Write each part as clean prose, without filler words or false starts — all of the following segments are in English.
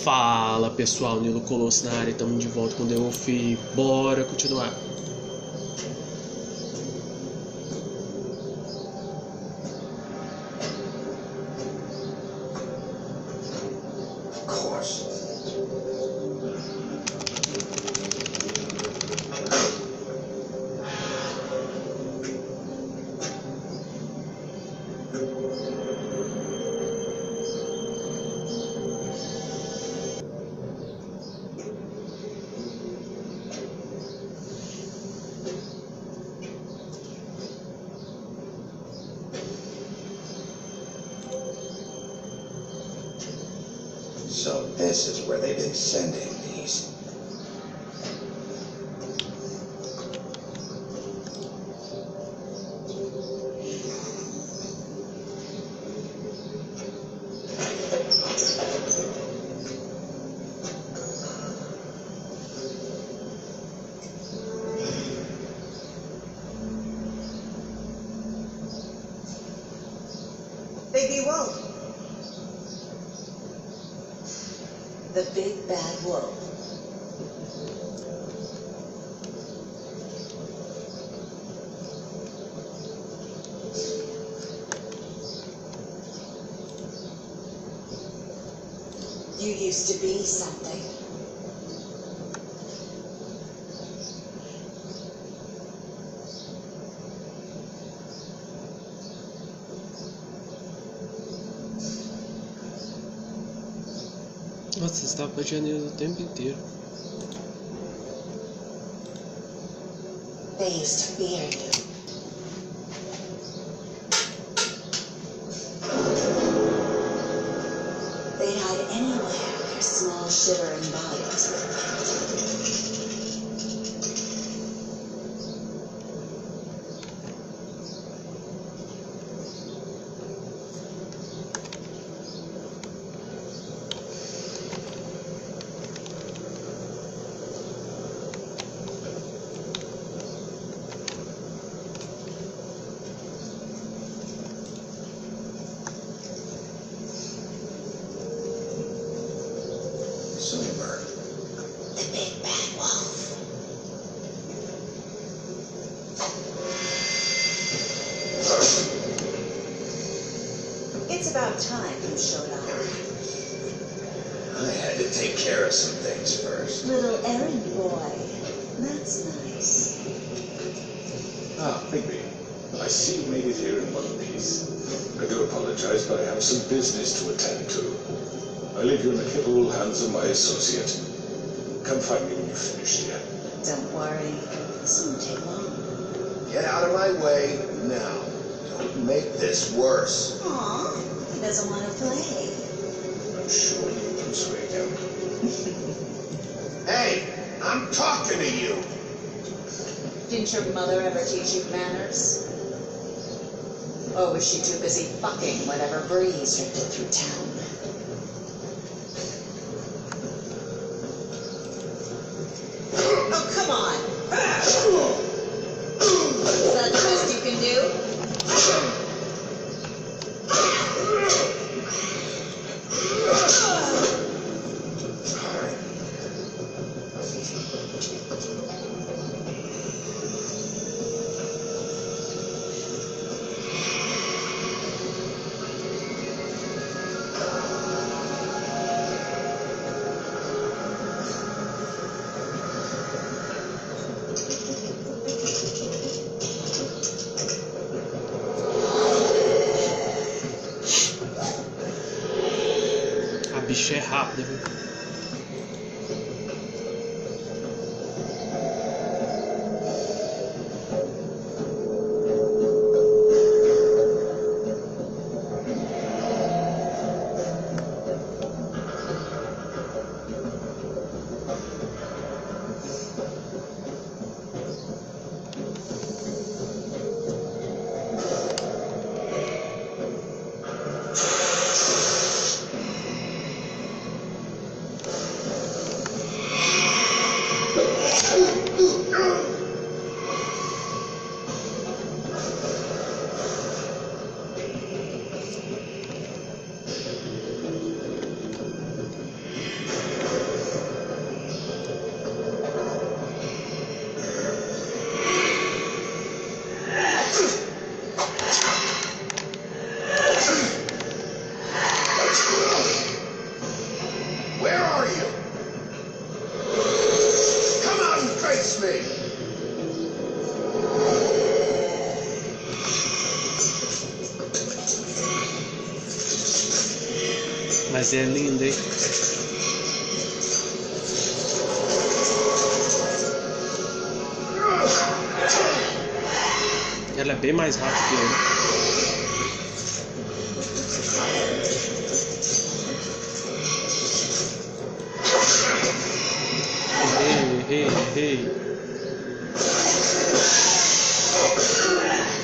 Fala pessoal, Nilo Colosso na área, estamos de volta com o Depois. Bora continuar. So this is where they've been sending these. Bigby wolf. The big bad wolf. You used to be something. Nossa, você estava patinando o tempo inteiro. They used to fear you. They'd hide anywhere their small shivering bodies would fit. Super. The big bad wolf. It's about time you showed up. I had to take care of some things first. Little errand boy. That's nice. Ah, Bigby. I see you made it here in one piece. I do apologize, but I have some business to attend to. I leave you in the capable hands of my associate. Come find me when you've finished here. Don't worry. This won't take long. Get out of my way now. Don't make this worse. Aw, he doesn't want to play. I'm sure you'll persuade him. Hey, I'm talking to you. Didn't your mother ever teach you manners? Or was she too busy fucking whatever breeze drifted through town? Oh, come on! Is that the best you can do? A bicha é rápida, viu? are you? Come out and face me! Mas é lindo, hein? Ela é bem mais rápida que ele. Errei.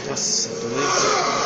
Nossa, tô lento.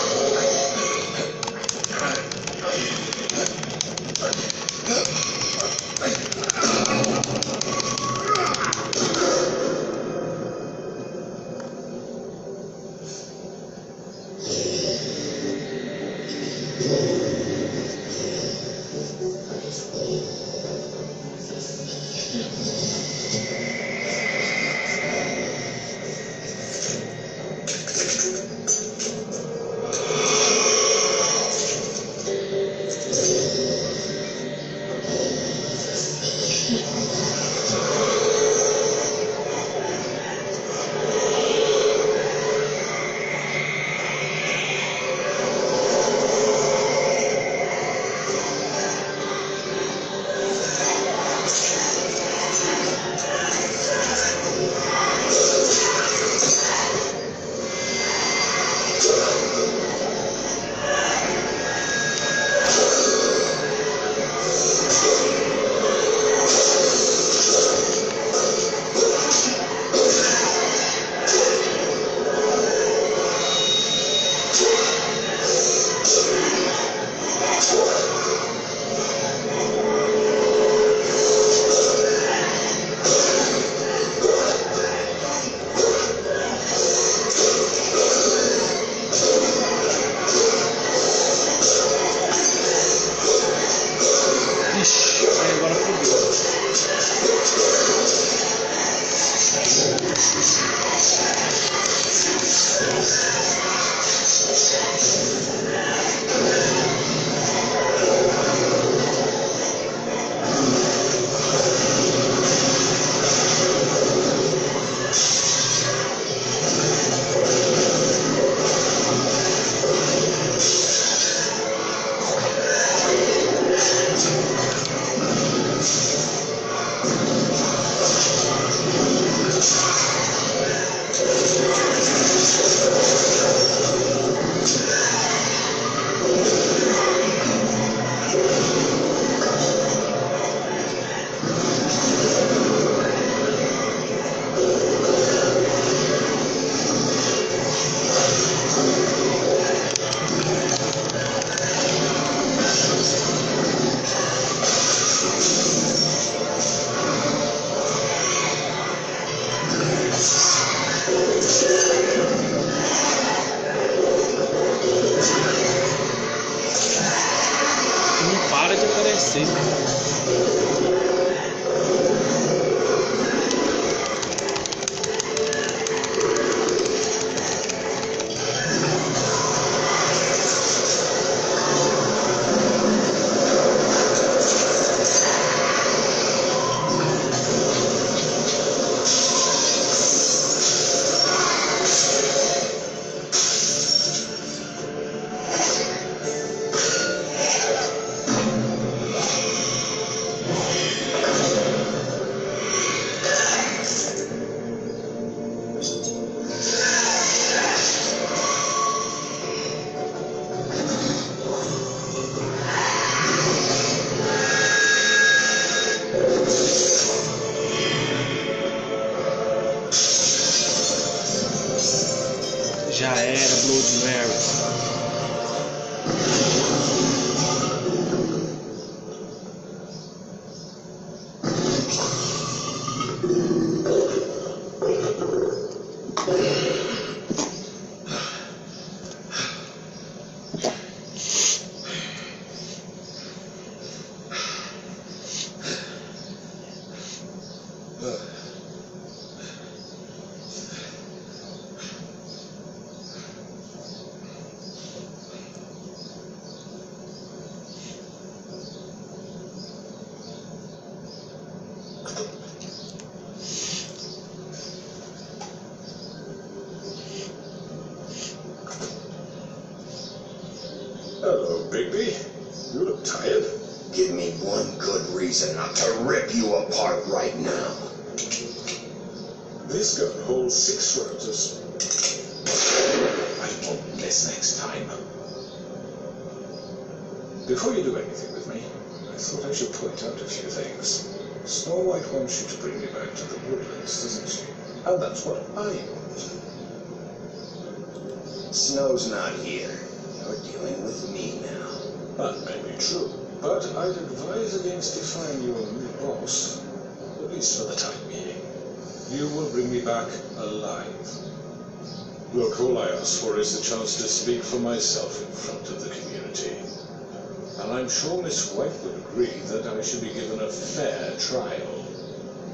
Já era, Blood Mary. reason not to rip you apart right now. This gun holds 6 roses. I won't miss next time. Before you do anything with me, I thought I should point out a few things. Snow White wants you to bring me back to the woodlands, doesn't she? And that's what I want. Snow's not here. You're dealing with me now. That may be true, but I'd advise against defying your new boss, at least for the time being. You will bring me back alive. Look, all I ask for is the chance to speak for myself in front of the community. And I'm sure Miss White would agree that I should be given a fair trial.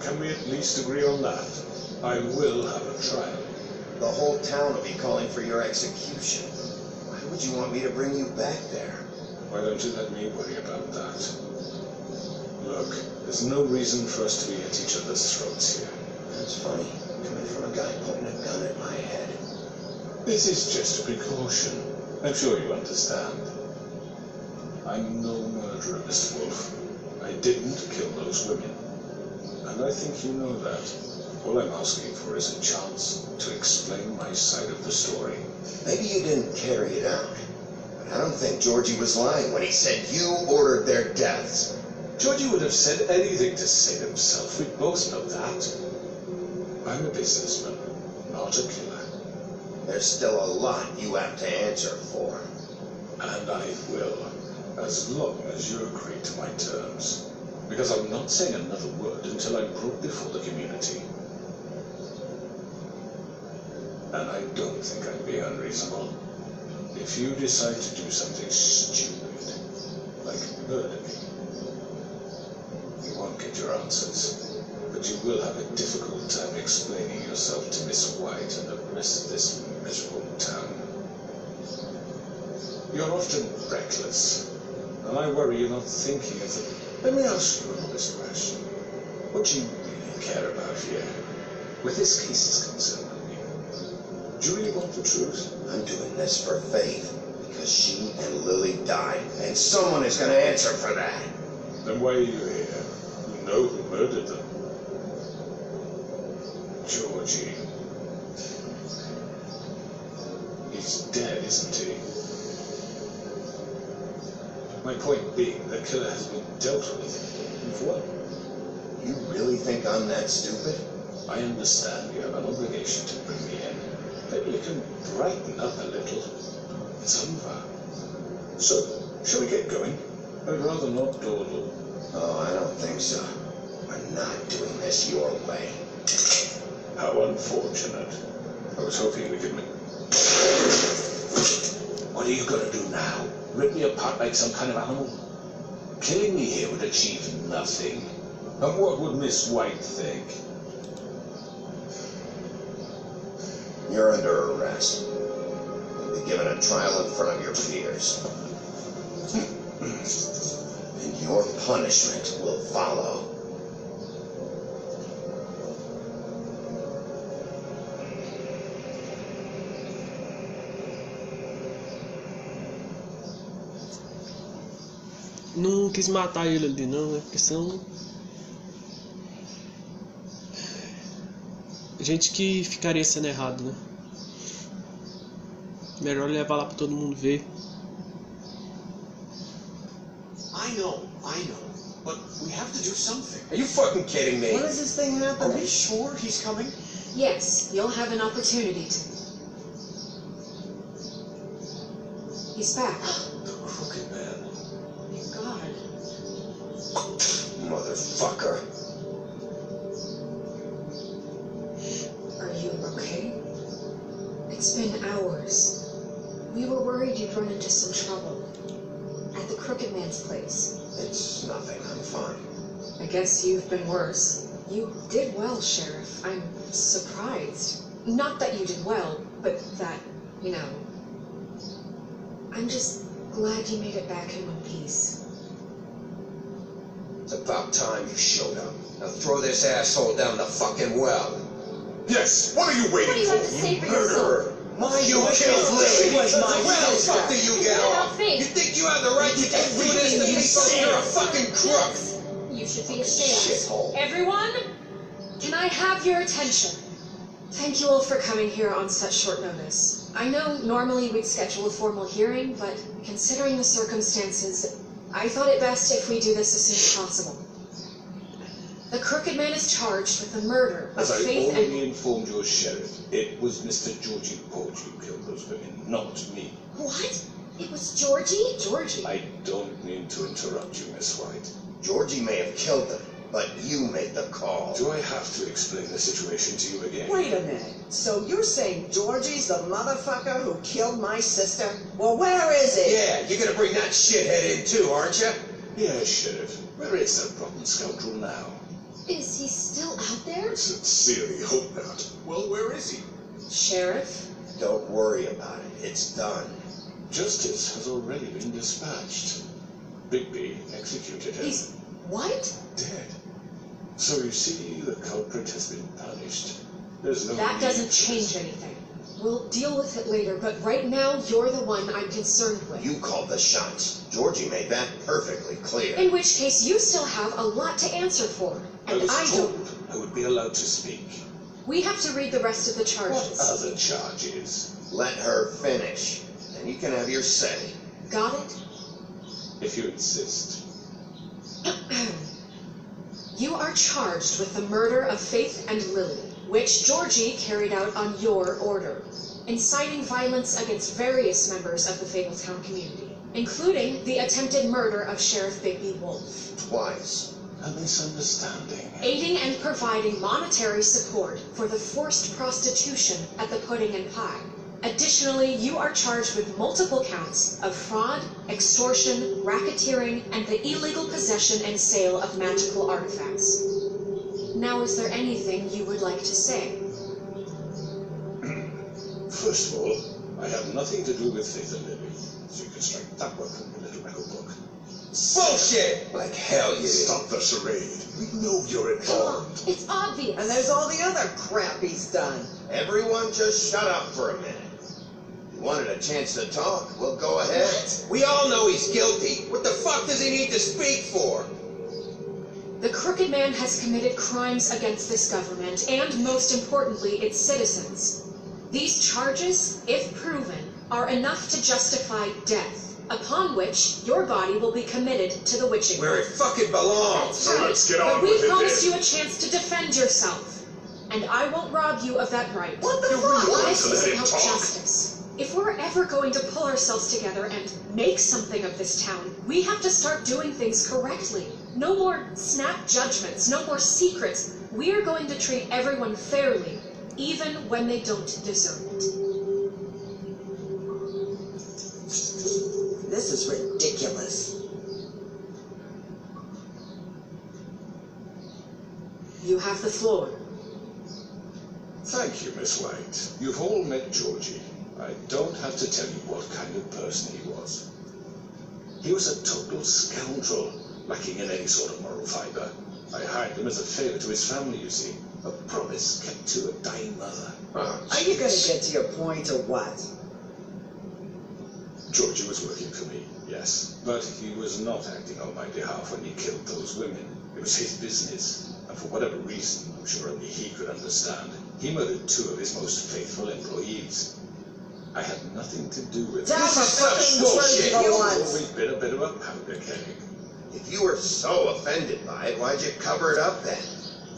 Can we at least agree on that? I will have a trial. The whole town will be calling for your execution. Why would you want me to bring you back there? Why don't you let me worry about that? Look, there's no reason for us to be at each other's throats here. That's funny, coming from a guy pointing a gun at my head. This is just a precaution. I'm sure you understand. I'm no murderer, Mr. Wolf. I didn't kill those women. And I think you know that. All I'm asking for is a chance to explain my side of the story. Maybe you didn't carry it out. But I don't think Georgie was lying when he said you ordered their deaths. Georgie would have said anything to save himself. We both know that. I'm a businessman, not a killer. There's still a lot you have to answer for. And I will, as long as you agree to my terms. Because I'm not saying another word until I'm brought before the community. And I don't think I'm being unreasonable. If you decide to do something stupid, like murder me, you won't get your answers. But you will have a difficult time explaining yourself to Miss White and the rest of this miserable town. You're often reckless, and I worry you're not thinking of the... Let me ask you an honest question. What do you really care about here, where this case is concerned? Do you really want the truth? I'm doing this for Faith, because she and Lily died, and someone is going to answer for that. Then why are you here? You know who murdered them. Georgie. He's dead, isn't he? My point being, the killer has been dealt with. You've won. You really think I'm that stupid? I understand you have an obligation to bring me in. Maybe you can brighten up a little. It's over. So, shall we get going? I'd rather not dawdle. Oh, I don't think so. We're not doing this your way. How unfortunate. I was hoping we could make... What are you going to do now? Rip me apart like some kind of animal? Killing me here would achieve nothing. And what would Miss White think? You're under arrest. You'll be given a trial in front of your peers. And your punishment will follow. Não quis matar ele ali não, né? Porque são gente que ficaria sendo errado, né? Melhor levar lá pra todo mundo ver. I know, but we have to do something. Are you fucking kidding me? When is this thing happening? Are we sure he's coming? Yes, you'll have an opportunity to. He's back. The crooked man. God. Motherfucker. Are you okay? It's been hours. We were worried you'd run into some trouble. At the crooked man's place. It's nothing. I'm fine. I guess you've been worse. You did well, Sheriff. I'm surprised. Not that you did well, but that, you know. I'm just glad you made it back in one piece. It's about time you showed up. Now throw this asshole down the fucking well. Yes! What are you waiting What do you for? have to say for Murderer! yourself? You killed Lily! She was my Where the sister. fuck do you get What about off? Faith? You think you have the right to do this to people? You're a fucking crook! You You should be ashamed. Shithole. Everyone, can I have your attention? Thank you all for coming here on such short notice. I know normally we'd schedule a formal hearing, but considering the circumstances, I thought it best if we do this as soon as possible. The crooked man is charged with the murder of As I Faith already and... informed your sheriff, it was Mr. Georgie Porge who killed those women, not me. What? It was Georgie? Georgie. I don't mean to interrupt you, Miss White. Georgie may have killed them, but you made the call. Do I have to explain the situation to you again? Wait a minute. So you're saying Georgie's the motherfucker who killed my sister? Well, where is he? Yeah, you're gonna bring that shithead in too, aren't you? Yes, Sheriff. Where is that rotten scoundrel now? Is he still out there? I sincerely hope not. Well, where is he? Sheriff? Don't worry about it. It's done. Justice has already been dispatched. Bigby executed him. He's... what? Dead. So you see, the culprit has been punished. There's no That need doesn't for change this. anything. We'll deal with it later, but right now you're the one I'm concerned with. You called the shots. Georgie made that perfectly clear. In which case you still have a lot to answer for. I And was I told don't... I would be allowed to speak. We have to read the rest of the What charges. other charges? Let her finish. Then you can have your say. Got it? If you insist. You are charged with the murder of Faith and Lily, which Georgie carried out on your order, inciting violence against various members of the Fabletown community, including the attempted murder of Sheriff Bigby Wolf. Twice. A misunderstanding. Aiding and providing monetary support for the forced prostitution at the Pudding and Pie. Additionally, you are charged with multiple counts of fraud, extortion, racketeering, and the illegal possession and sale of magical artifacts. Now, is there anything you would like to say? First of all, I have nothing to do with Faith and Lily, so you can strike that one from your little record book. Bullshit! Like hell you did. Stop the charade. We know you're Come on, involved. it's obvious. And there's all the other crap he's done. Everyone just shut up for a minute. If you wanted a chance to talk, well, go ahead. What? We all know he's guilty. What the fuck does he need to speak for? The crooked man has committed crimes against this government, and most importantly, its citizens. These charges, if proven, are enough to justify death, upon which your body will be committed to the witching Where it fucking belongs. That's right. let's get but on we with it promised then. you a chance to defend yourself, and I won't rob you of that right. What the Your fuck? life So let isn't him about talk. justice. If we're ever going to pull ourselves together and make something of this town, we have to start doing things correctly. No more snap judgments, no more secrets. We are going to treat everyone fairly, even when they don't deserve it. This is ridiculous. You have the floor. Thank you, Miss White. You've all met Georgie. I don't have to tell you what kind of person he was. He was a total scoundrel, lacking in any sort of moral fiber. I hired him as a favor to his family, you see. A promise kept to a dying mother. Are you gonna get to your point or what? Georgie was working for me, yes. But he was not acting on my behalf when he killed those women. It was his business. And for whatever reason, I'm sure only he could understand, he murdered 2 of his most faithful employees. I had nothing to do with Tell it. the fucking truth for You've once. always been a bit of a powder keg. If you were so offended by it, why'd you cover it up then?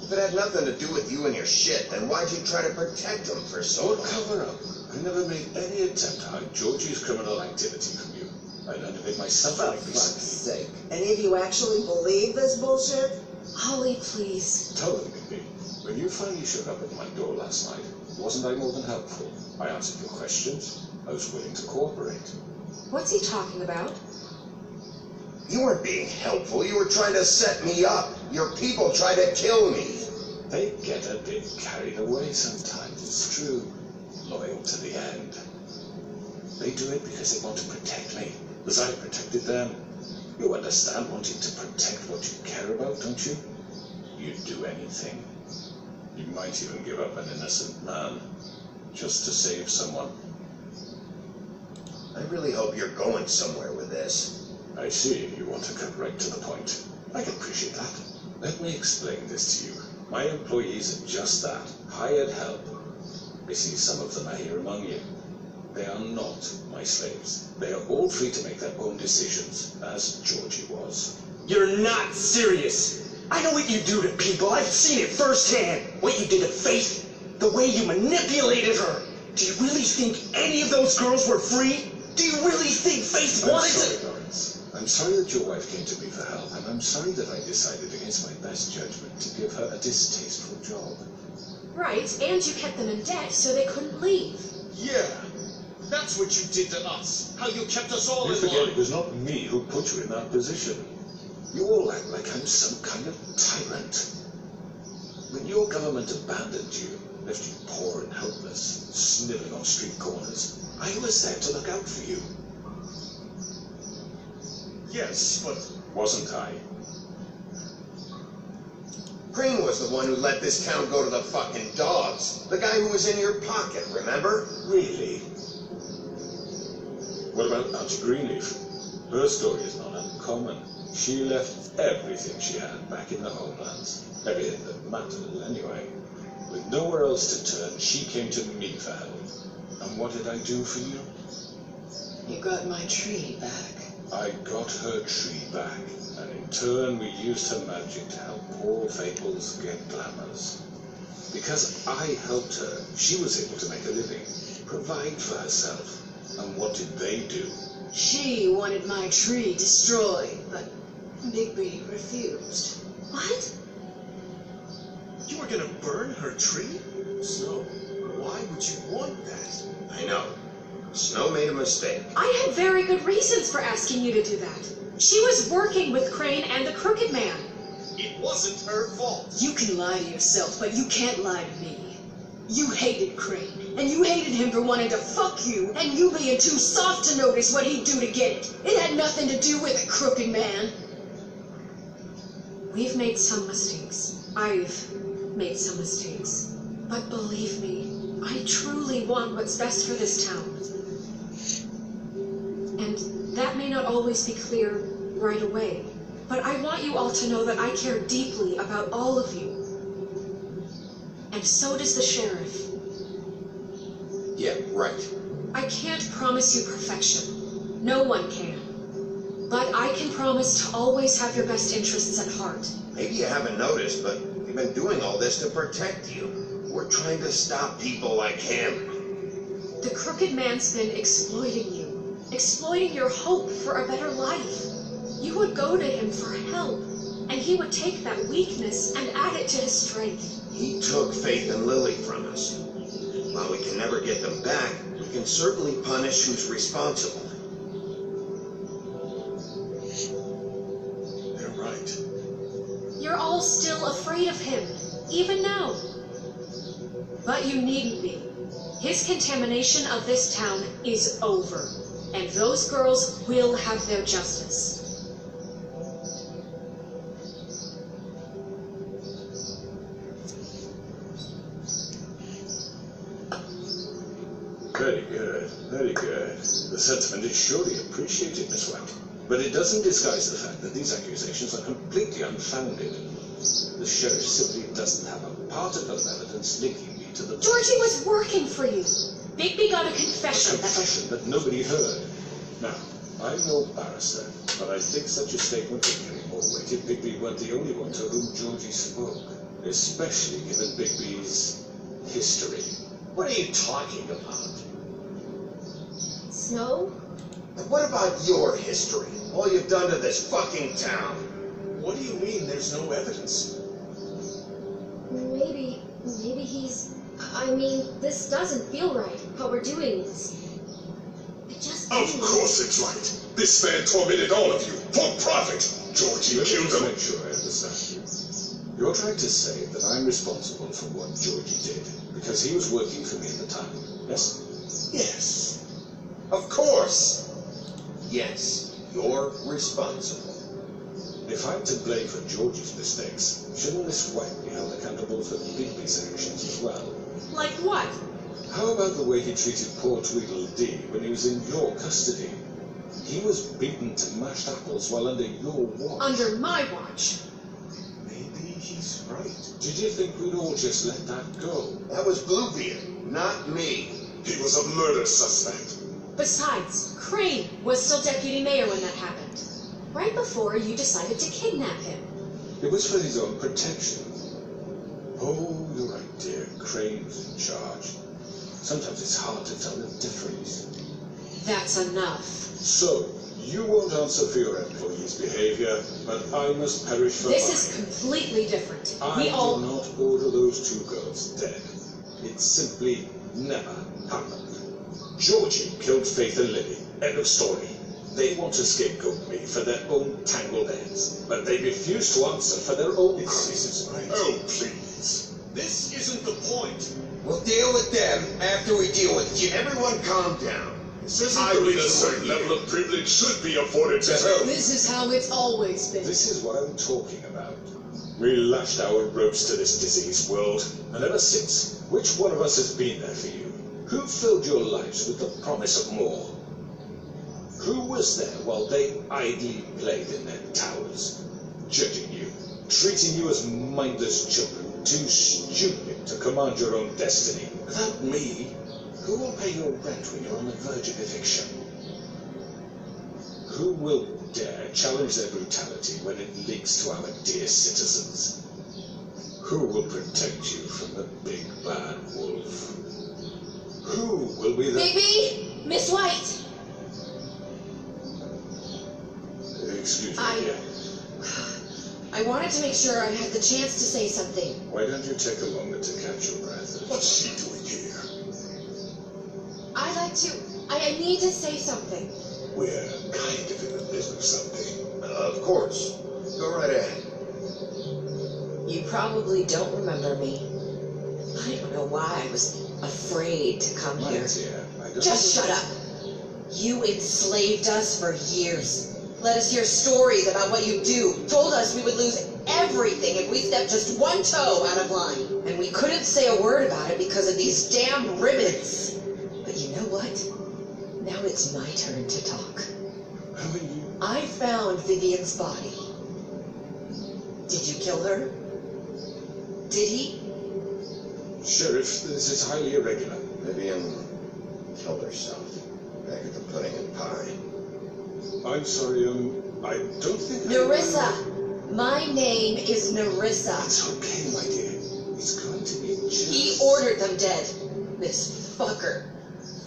If it had nothing to do with you and your shit, then why'd you try to protect him for so Don't long? cover up. I never made any attempt to hide Georgie's criminal activity from you. I learned of it myself For like fuck's recently. sake. Any of you actually believe this bullshit? Holly, please. Tell them, Bigby, when you finally showed up at my door last night, wasn't I more than helpful? I answered your questions. I was willing to cooperate. What's he talking about? You weren't being helpful. You were trying to set me up. Your people tried to kill me. They get a bit carried away sometimes, it's true. Loyal to the end. They do it because they want to protect me, as I protected them. You understand wanting to protect what you care about, don't you? You'd do anything. You might even give up an innocent man, just to save someone. I really hope you're going somewhere with this. I see you want to cut right to the point. I can appreciate that. Let me explain this to you. My employees are just that, hired help. I see some of them are here among you. They are not my slaves. They are all free to make their own decisions, as Georgie was. You're not serious. I know what you do to people. I've seen it firsthand. What you did to Faith. The way you manipulated her. Do you really think any of those girls were free? Do you really think Faith wanted to... I'm sorry, Lawrence. I'm sorry that your wife came to me for help, and I'm sorry that I decided against my best judgment to give her a distasteful job. Right, and you kept them in debt so they couldn't leave. Yeah, that's what you did to us. How you kept us all You in forget it line. was not me who put you in that position. You all act like I'm some kind of tyrant. When your government abandoned you, left you poor and helpless, sniveling on street corners, I was there to look out for you. Yes, but Wasn't I? Green was the one who let this town go to the fucking dogs. The guy who was in your pocket, remember? Really? What about Auntie Greenleaf? Her story is not uncommon. She left everything she had back in the homelands. Everything that mattered, anyway. With nowhere else to turn, she came to me for help. And what did I do for you? You got my tree back. I got her tree back, and in turn we used her magic to help poor Fables get glamours. Because I helped her, she was able to make a living, provide for herself. And what did they do? She wanted my tree destroyed, but Bigby refused. What? you were gonna burn her tree? So, why would you want that? I know. Snow made a mistake. I had very good reasons for asking you to do that. She was working with Crane and the Crooked Man. It wasn't her fault. You can lie to yourself, but you can't lie to me. You hated Crane, and you hated him for wanting to fuck you, and you being too soft to notice what he'd do to get it. It had nothing to do with the Crooked Man. We've made some mistakes. I've made some mistakes. But believe me, I truly want what's best for this town. And that may not always be clear right away, but I want you all to know that I care deeply about all of you. And so does the sheriff. Yeah, right. I can't promise you perfection. No one can. But I can promise to always have your best interests at heart. Maybe you haven't noticed, but we've been doing all this to protect you. We're trying to stop people like him. The Crooked Man's been exploiting you. Exploiting your hope for a better life. You would go to him for help, and he would take that weakness and add it to his strength. He took Faith and Lily from us. While we can never get them back, we can certainly punish who's responsible. They're right. You're all still afraid of him, even now. But you needn't be. His contamination of this town is over, and those girls will have their justice. Very good, very good. The sentiment is surely appreciated, Miss White. But it doesn't disguise the fact that these accusations are completely unfounded. The sheriff simply doesn't have a particle of evidence linking me to the... Georgie was working for you. Bigby got a confession. A confession that nobody heard. Now, I'm no barrister, but I think such a statement would carry more weight if Bigby weren't the only one to whom Georgie spoke, especially given Bigby's history. What are you talking about? Snow? And what about your history? All you've done to this fucking town? What do you mean there's no evidence? Maybe he's... I mean, this doesn't feel right, what we're doing is... It just... Of course it's right. This man tormented all of you, for profit. Georgie killed him. Make sure I understand you. You're trying to say that I'm responsible for what Georgie did, because he was working for me at the time, yes? Yes. Of course. Yes, you're responsible. If I'm to blame for Georgie's mistakes, shouldn't Miss White be held accountable for Bigby's actions as well? Like what? How about the way he treated poor Tweedledee when he was in your custody? He was beaten to mashed apples while under your watch. Under my watch. Maybe he's right. Did you think we'd all just let that go? That was Bluebeard, not me. He was a murder suspect. Besides, Crane was still deputy mayor when that happened. Right before you decided to kidnap him. It was for his own protection. Oh, you're right, dear. Crane was in charge. Sometimes it's hard to tell the difference. That's enough. So, you won't answer for your employee's behavior, but I must perish for This mine. is completely different. I We all... did not order those two girls dead. It simply never happened. Georgie killed Faith and Lily. End of story. They want to scapegoat me for their own tangled ends, but they refuse to answer for their own crimes. Right. Oh, please. This isn't the point. We'll deal with them after we deal with you. Everyone calm down. This isn't I the believe a reason certain we're here. level of privilege should be afforded to who? This is how it's always been. This is what I'm talking about. We lashed our ropes to this diseased world, and ever since, which one of us has been there for you? Who filled your lives with the promise of more? Who was there while they idly played in their towers, judging you, treating you as mindless children, too stupid to command your own destiny? Without me, who will pay your rent when you're on the verge of eviction? Who will dare challenge their brutality when it leaks to our dear citizens? Who will protect you from the big bad wolf? Who will be the... Bigby! Miss White! Excuse me, dear. I wanted to make sure I had the chance to say something. Why don't you take a moment to catch your breath? What's she doing here? I need to say something. We're kind of in the middle of something. Of course. Go right ahead. You probably don't remember me. I don't know why I was afraid to come My here. dear, I don't... Just shut up. You enslaved us for years. Let us hear stories about what you do. Told us we would lose everything if we stepped just one toe out of line. And we couldn't say a word about it because of these damn ribbons. But you know what? Now it's my turn to talk. How are you? I found Vivian's body. Did you kill her? Did he? Sheriff, this is highly irregular. Vivian killed herself back at the Pudding and Pie. I'm sorry, I don't think... Nerissa! My name is Nerissa. It's okay, my dear. He's going to be just... He ordered them dead. This fucker.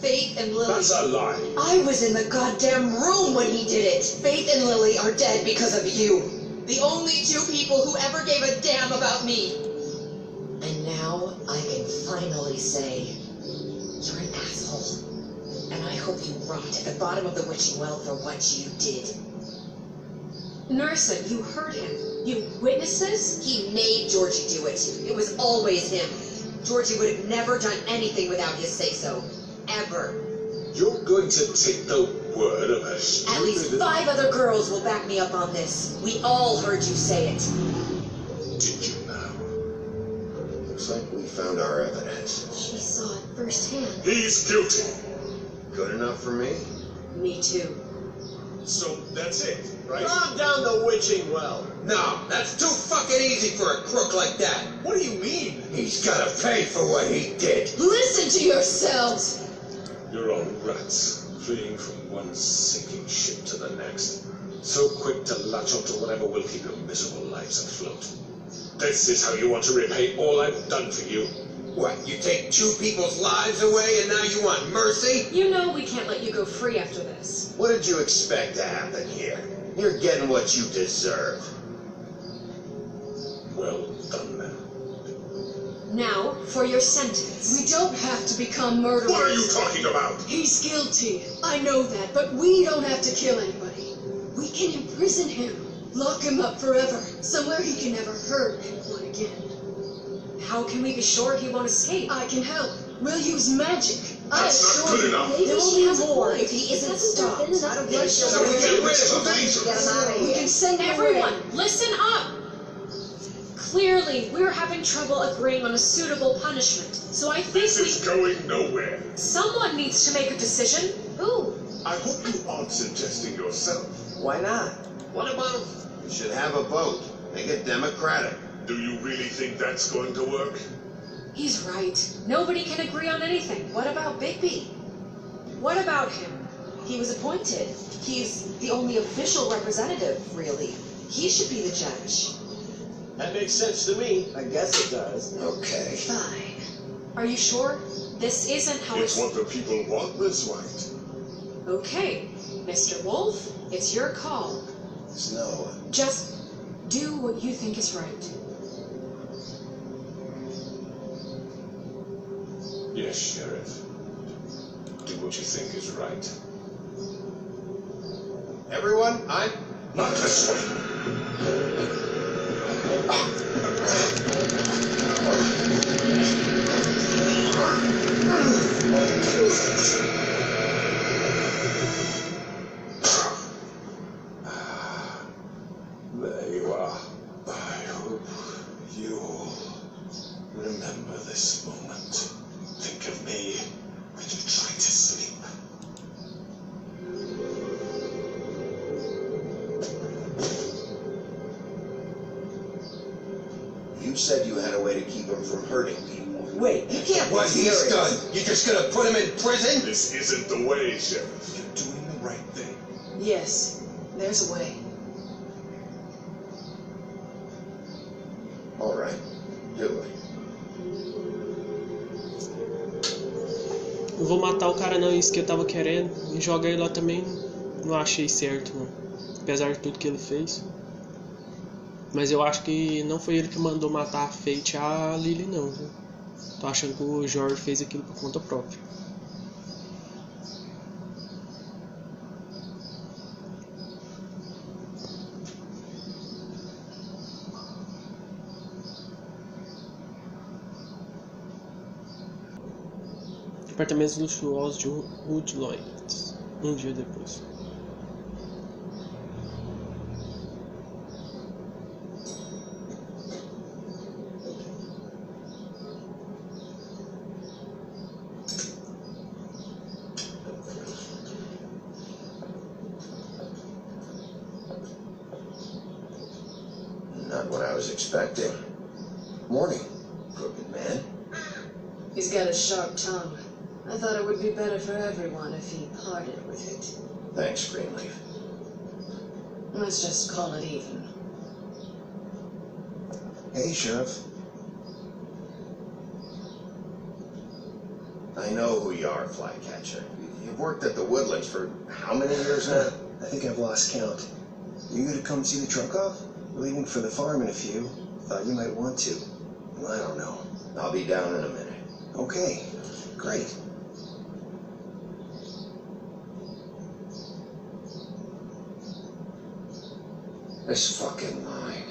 Faith and Lily... That's a lie. I was in the goddamn room when he did it. Faith and Lily are dead because of you. The only two people who ever gave a damn about me. And now I can finally say, you're an asshole. And I hope you rot at the bottom of the witching well for what you did. Nerissa, you heard him. You witnesses? He made Georgie do it. It was always him. Georgie would have never done anything without his say-so. Ever. You're going to take the word of a stupid... At least 5 other girls will back me up on this. We all heard you say it. Did you now? Looks like we found our evidence. She saw it firsthand. He's guilty. Good enough for me? Me too. So that's it, right? Calm down the witching well. No, that's too fucking easy for a crook like that. What do you mean? He's gotta pay for what he did. Listen to yourselves. You're all rats, fleeing from one sinking ship to the next. So quick to latch onto whatever will keep your miserable lives afloat. This is how you want to repay all I've done for you. What, you take 2 people's lives away and now you want mercy? You know we can't let you go free after this. What did you expect to happen here? You're getting what you deserve. Well done, then. Now, for your sentence. We don't have to become murderers. What are you talking about? He's guilty. I know that, but we don't have to kill anybody. We can imprison him. Lock him up forever. Somewhere he can never hurt anyone again. How can we be sure he won't escape? I can help. We'll use magic. That's not good enough. There'll be more if he isn't stopped. I don't give a shit. So we get rid of him. Get him out of We here. can send him Everyone, away. listen up! Clearly, we're having trouble agreeing on a suitable punishment. So I think This is going nowhere. someone needs to make a decision. Who? I hope you aren't suggesting yourself. Why not? What about... We should have a vote. Make it democratic. Do you really think that's going to work? He's right. Nobody can agree on anything. What about Bigby? What about him? He was appointed. He's the only official representative, really. He should be the judge. That makes sense to me. I guess it does. Okay. Fine. Are you sure? This isn't how It's what the people want, Miss White. Okay, Mr. Wolf, it's your call. Snow. Just do what you think is right. Yes, Sheriff. Do what you think is right. Everyone, I'm... Not this way. There you are. I hope you'll remember this moment. Think of me when you try to sleep. You said you had a way to keep him from hurting people. Wait, you can't be What he's serious. done? You just gonna put him in prison? This isn't the way, Sheriff. You're doing the right thing. Yes, there's a way. All right. Do it. Não vou matar o cara não, isso que eu tava querendo. E jogar ele lá também não achei certo, não. Apesar de tudo que ele fez. Mas eu acho que não foi ele que mandou matar a Fate e a Lily não, viu? Tô achando que o Jorge fez aquilo por conta própria. Apartamentos luxuosos de Woodloyd. Um dia depois. Not what I was expecting. Morning, crooked man. He's got a sharp tongue. I thought it would be better for everyone if he parted with it. Thanks, Greenleaf. Let's just call it even. Hey, Sheriff. I know who you are, Flycatcher. You've worked at the Woodlands for how many years now? I think I've lost count. You gonna come see the truck off? We're leaving for the farm in a few. Thought you might want to. Well, I don't know. I'll be down in a minute. Okay, great. This fucking line.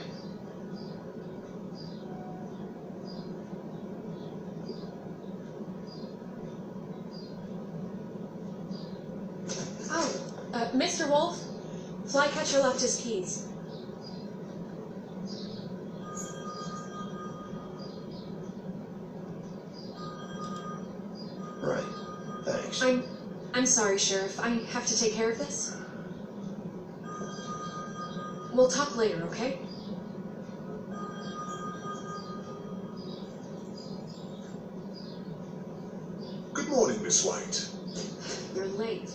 Oh, Mr. Wolf, Flycatcher left his keys. Right. Thanks. I'm sorry, Sheriff. I have to take care of this. We'll talk later, okay? Good morning, Miss White. You're late.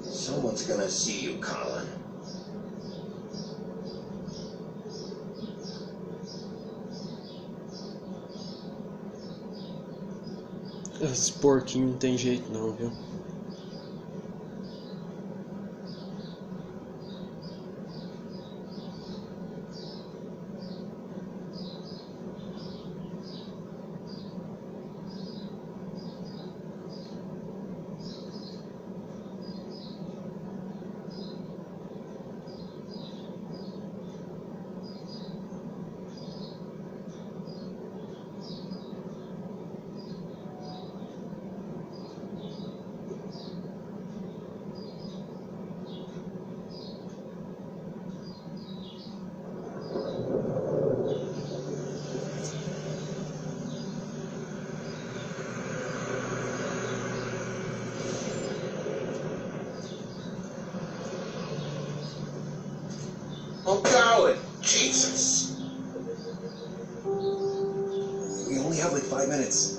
Someone's gonna see you, Colin. Esse porquinho não tem jeito não, viu? I'm going. Jesus. We only have like 5 minutes.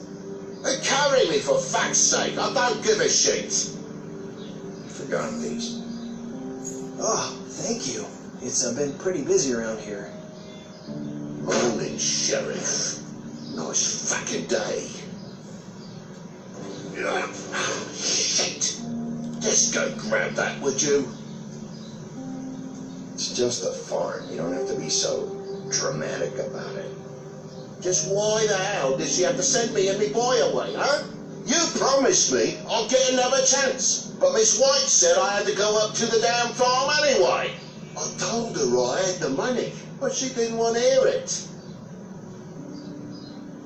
Hey, carry me for fuck's sake. I don't give a shit. You forgot these. Oh, thank you. It's been pretty busy around here. Morning, Sheriff. Nice fucking day. Shit. Just go grab that, would you? It's just a farm. You don't have to be so dramatic about it. Just why the hell did she have to send me and me boy away, huh? You promised me I'll get another chance, but Miss White said I had to go up to the damn farm anyway. I told her I had the money, but she didn't want to hear it.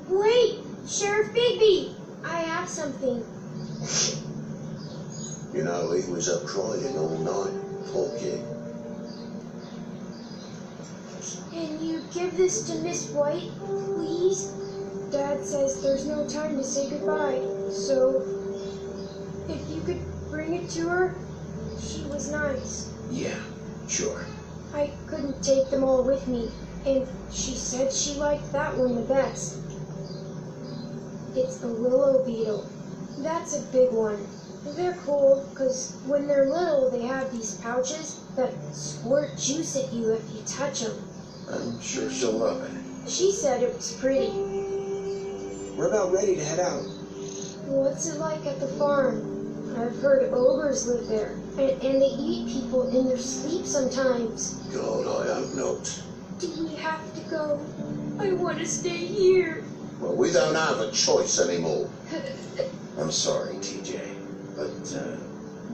Wait, Sheriff Bigby, I have something. You know, he was up crying all night. Poor kid. Can you give this to Miss White, please? Dad says there's no time to say goodbye, so if you could bring it to her, she was nice. Yeah, sure. I couldn't take them all with me, and she said she liked that one the best. It's the willow beetle. That's a big one. They're cool, because when they're little, they have these pouches that squirt juice at you if you touch them. I'm sure she'll love it. She said it was pretty. We're about ready to head out. What's it like at the farm? I've heard ogres live there, and they eat people in their sleep sometimes. God, I hope not. Do we have to go? I want to stay here. Well, we don't have a choice anymore. I'm sorry, TJ. But,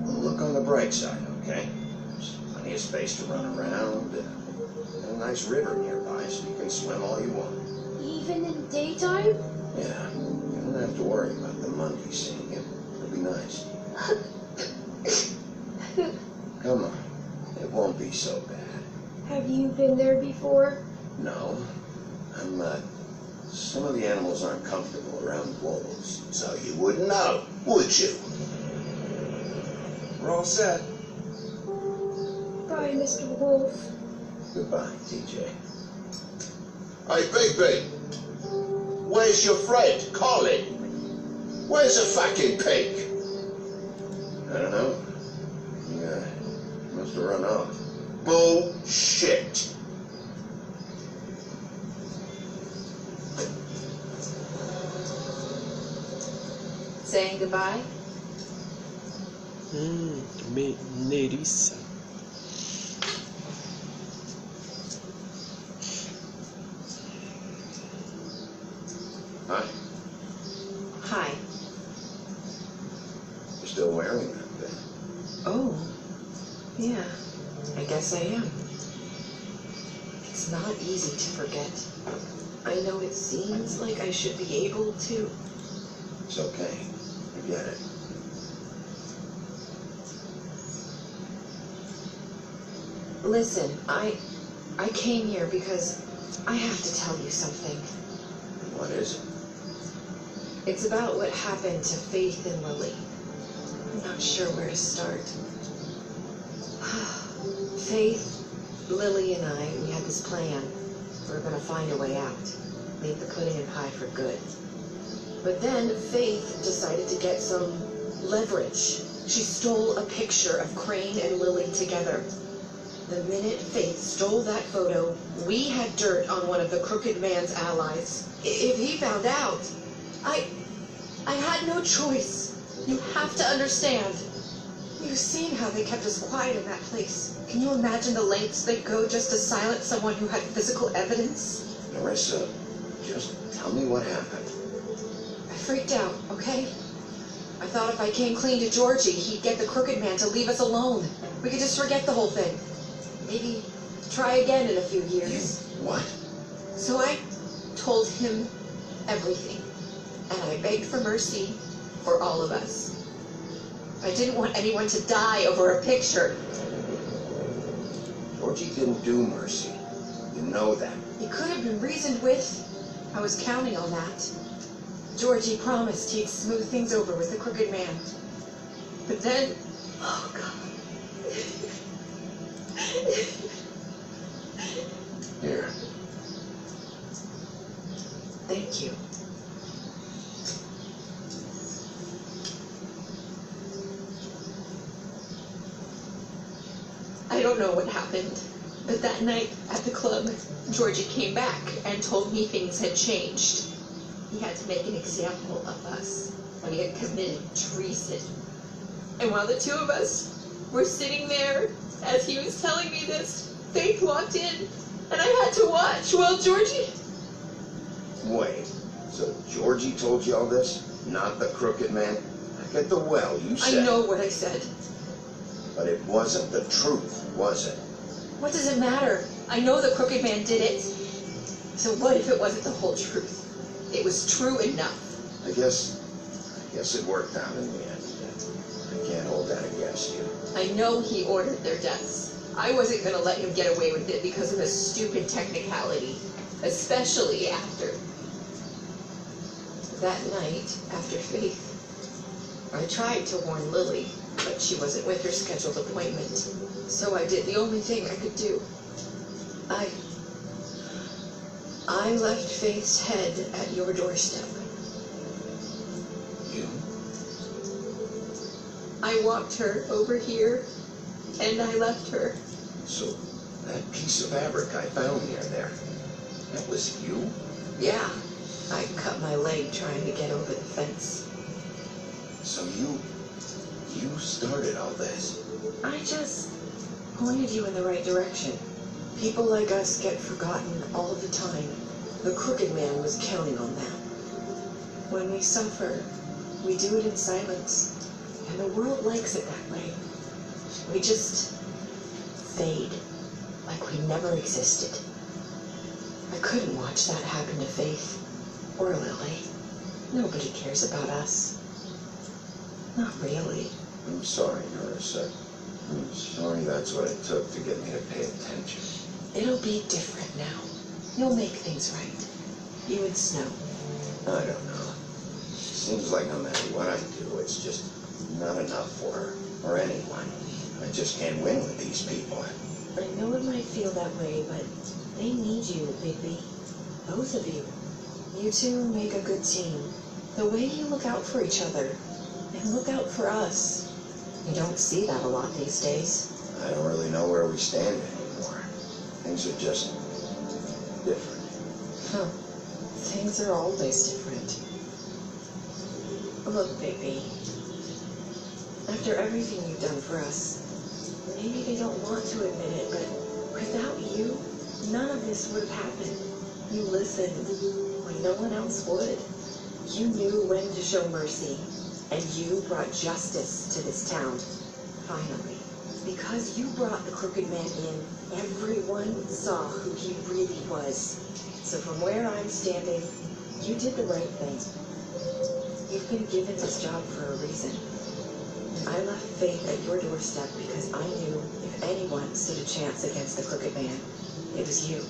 look on the bright side, okay? There's plenty of space to run around. And a nice river nearby, so you can swim all you want. Even in daytime? Yeah, you don't have to worry about the monkey seeing you. It'll be nice. Come on. It won't be so bad. Have you been there before? No. Some of the animals aren't comfortable around wolves. So you wouldn't know, would you? We're all set. Bye, Mr. Wolf. Goodbye, TJ. Hey, Bigby. Where's your friend, Colin? Where's the fucking pig? I don't know. Yeah, must have run off. Bullshit. Saying goodbye? Nerissa. Hi. Hi. You're still wearing that thing. Oh, yeah, I guess I am. It's not easy to forget. I know it seems like I should be able to. It's okay. I get it. Listen, I came here because I have to tell you something. What is it? It's about what happened to Faith and Lily. I'm not sure where to start. Faith, Lily, and I, we had this plan. We were going to find a way out. Leave the pudding and pie for good. But then Faith decided to get some leverage. She stole a picture of Crane and Lily together. The minute Faith stole that photo, we had dirt on one of the crooked man's allies. If he found out, I had no choice. You have to understand. You've seen how they kept us quiet in that place. Can you imagine the lengths they'd go just to silence someone who had physical evidence? Nerissa, just tell me what happened. I freaked out, okay? I thought if I came clean to Georgie, he'd get the crooked man to leave us alone. We could just forget the whole thing. Maybe try again in a few years. What? So I told him everything. And I begged for mercy for all of us. I didn't want anyone to die over a picture. Georgie didn't do mercy. You know that. He could have been reasoned with. I was counting on that. Georgie promised he'd smooth things over with the crooked man. But then, oh God. Here. Thank you. I don't know what happened, but that night at the club, Georgie came back and told me things had changed. He had to make an example of us when he had committed treason. And while the two of us were sitting there, as he was telling me this, Faith walked in, and I had to watch while Georgie... Wait, so Georgie told you all this? Not the crooked man? Back at the well, you said... I know what I said. But it wasn't the truth, was it? What does it matter? I know the crooked man did it. So what if it wasn't the whole truth? It was true enough. I guess it worked out in the end. I can't hold that against you. I know he ordered their deaths. I wasn't going to let him get away with it because of a stupid technicality. Especially after. That night, after Faith, I tried to warn Lily, but she wasn't with her scheduled appointment. So I did the only thing I could do. I left Faith's head at your doorstep. You? I walked her over here, and I left her. So, that piece of fabric I found near there, that was you? Yeah, I cut my leg trying to get over the fence. So you started all this? I just pointed you in the right direction. People like us get forgotten all the time. The crooked man was counting on that. When we suffer, we do it in silence. And the world likes it that way. We just fade, like we never existed. I couldn't watch that happen to Faith, or Lily. Nobody cares about us. Not really. I'm sorry, Marissa. I'm sorry that's what it took to get me to pay attention. It'll be different now. You'll make things right. You and Snow. I don't know. Seems like no matter what I do, it's just not enough for her, or anyone. I just can't win with these people. I know it might feel that way, but they need you, Bigby. Both of you. You two make a good team. The way you look out for each other, and look out for us. You don't see that a lot these days. I don't really know where we stand anymore. Things are just different. Huh. Things are always different. Look, Bigby. After everything you've done for us, maybe they don't want to admit it, but without you, none of this would have happened. You listened when no one else would. You knew when to show mercy, and you brought justice to this town. Finally. Because you brought the crooked man in, everyone saw who he really was. So from where I'm standing, you did the right thing. You've been given this job for a reason. I left Faith at your doorstep because I knew if anyone stood a chance against the crooked man, it was you.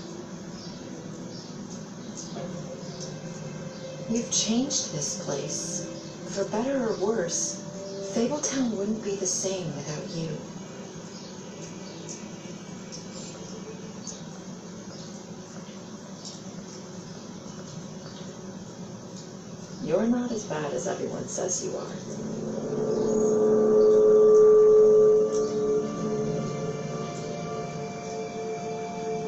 You've changed this place. For better or worse, Fabletown wouldn't be the same without you. You're not as bad as everyone says you are.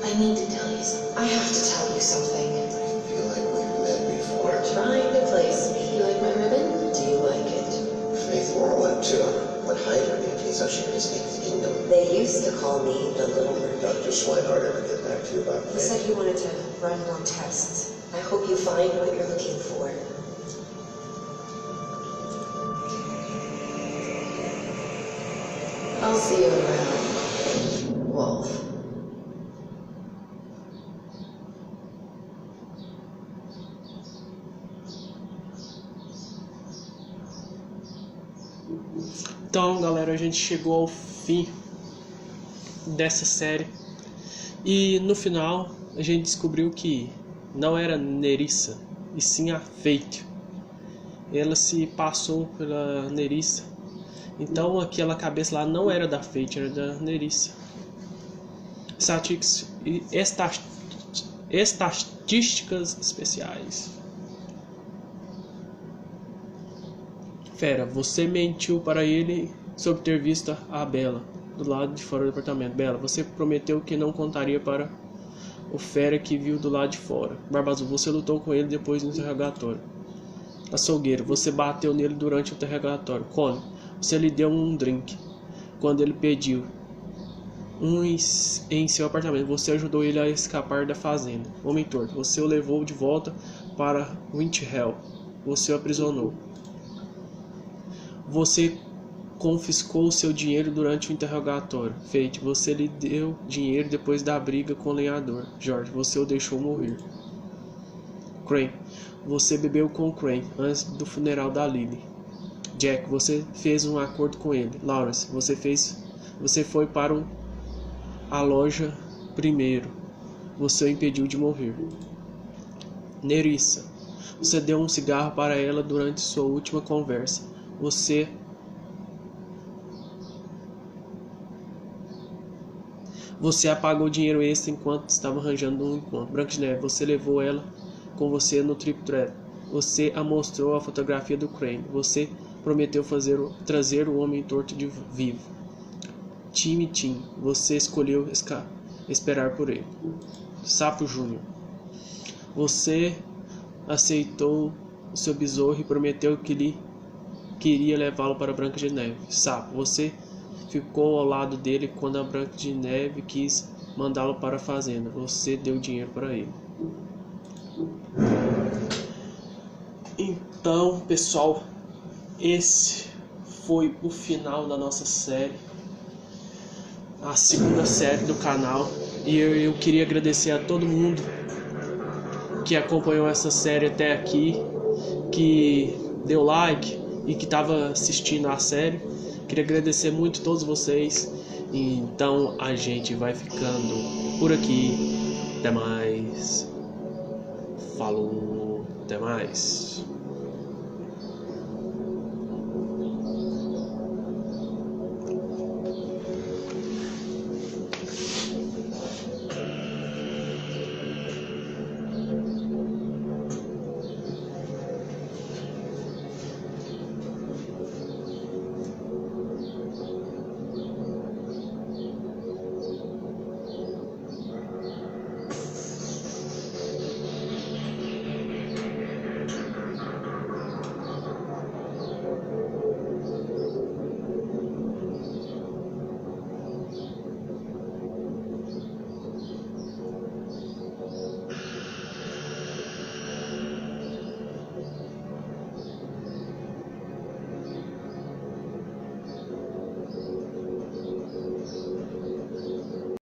I need to tell you something. I have to tell you something. I feel like we've met before. Trying to place me. You like my ribbon? Do you like it? Faith wore one too. What height are you? So she could escape the kingdom. They used to call me the Little Mermaid. Dr. Swinehart ever get back to you about He that? said he wanted to run more tests. I hope you find what you're looking for. I'll see you around, Wolf. Então, galera, a gente chegou ao fim dessa série. E no final, a gente descobriu que não era Nerissa, e sim a Faith. Ela se passou pela Nerissa. Então aquela cabeça lá não era da Faith, era da Nerissa. Esta estatísticas especiais. Fera, você mentiu para ele sobre ter visto a Bela do lado de fora do apartamento. Bela, você prometeu que não contaria para o fera que viu do lado de fora. Barba Azul, você lutou com ele depois do interrogatório. Açougueiro, você bateu nele durante o interrogatório. Cone, você lhe deu um drink quando ele pediu em seu apartamento. Você ajudou ele a escapar da fazenda. Homem Torto, você o levou de volta para Winterhell. Você o aprisionou. Você confiscou seu dinheiro durante o interrogatório. Fate, você lhe deu dinheiro depois da briga com o lenhador. George, você o deixou morrer. Crane, você bebeu com Crane antes do funeral da Lily. Jack, você fez um acordo com ele. Lawrence, você foi para a loja primeiro. Você o impediu de morrer. Nerissa, você deu um cigarro para ela durante sua última conversa. Você apagou dinheiro extra enquanto estava arranjando um encontro. Branca de Neve, você levou ela com você no Trip Thread. Você a mostrou a fotografia do Crane. Você prometeu trazer o Homem Torto de vivo. Tim, você escolheu esperar por ele. Sapo Júnior, você aceitou o seu besouro e prometeu que queria levá-lo para Branca de Neve. Sapo, você ficou ao lado dele quando a Branca de Neve quis mandá-lo para a fazenda. Você deu dinheiro para ele. Então, pessoal, esse foi o final da nossa série, a segunda série do canal. E eu queria agradecer a todo mundo que acompanhou essa série até aqui, que deu like e que estava assistindo a série. Queria agradecer muito a todos vocês. Então a gente vai ficando por aqui. Até mais. Falou. Até mais.